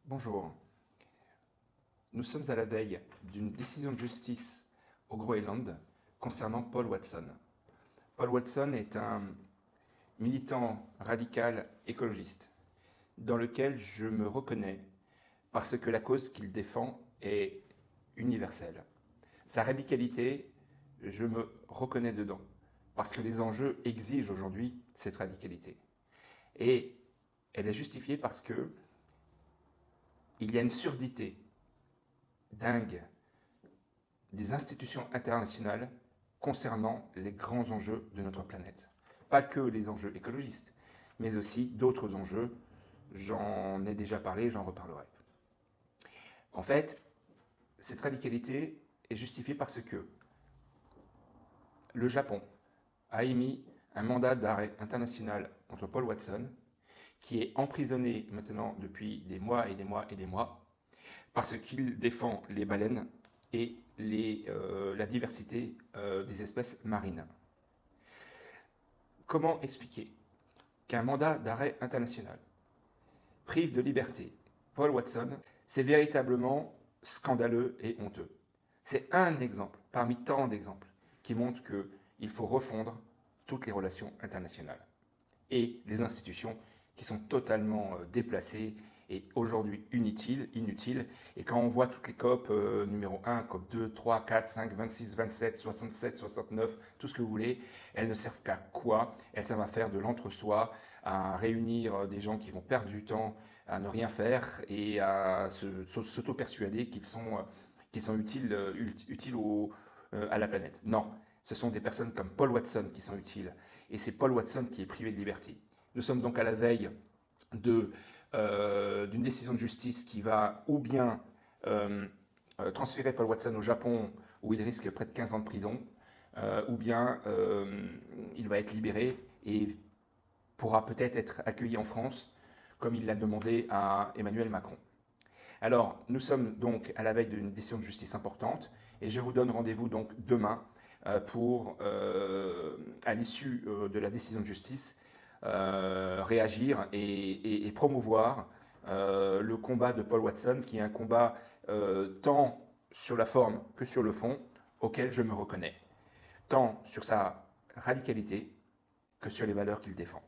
Bonjour, nous sommes à la veille d'une décision de justice au Groenland concernant Paul Watson. Paul Watson est un militant radical écologiste dans lequel je me reconnais parce que la cause qu'il défend est universelle. Sa radicalité, je me reconnais dedans parce que les enjeux exigent aujourd'hui cette radicalité. Et elle est justifiée parce que il y a une surdité dingue des institutions internationales concernant les grands enjeux de notre planète. Pas que les enjeux écologistes, mais aussi d'autres enjeux. J'en ai déjà parlé, j'en reparlerai. En fait, cette radicalité est justifiée parce que le Japon a émis un mandat d'arrêt international contre Paul Watson, qui est emprisonné maintenant depuis des mois et des mois et des mois, parce qu'il défend les baleines et la diversité des espèces marines. Comment expliquer qu'un mandat d'arrêt international prive de liberté Paul Watson? C'est véritablement scandaleux et honteux. C'est un exemple parmi tant d'exemples qui montrent qu'il faut refondre toutes les relations internationales et les institutions qui sont totalement déplacées et aujourd'hui inutiles. Et quand on voit toutes les COP numéro 1, COP 2, 3, 4, 5, 26, 27, 67, 69, tout ce que vous voulez, elles ne servent qu'à quoi? Elles servent à faire de l'entre-soi, à réunir des gens qui vont perdre du temps, à ne rien faire et à s'auto-persuader qu'ils sont utiles à la planète. Non, ce sont des personnes comme Paul Watson qui sont utiles. Et c'est Paul Watson qui est privé de liberté. Nous sommes donc à la veille d'une décision de justice qui va ou bien transférer Paul Watson au Japon, où il risque près de 15 ans de prison, ou bien il va être libéré et pourra peut-être être accueilli en France, comme il l'a demandé à Emmanuel Macron. Alors, nous sommes donc à la veille d'une décision de justice importante, et je vous donne rendez-vous donc demain pour, à l'issue de la décision de justice, réagir et promouvoir le combat de Paul Watson, qui est un combat tant sur la forme que sur le fond, auquel je me reconnais, tant sur sa radicalité que sur les valeurs qu'il défend.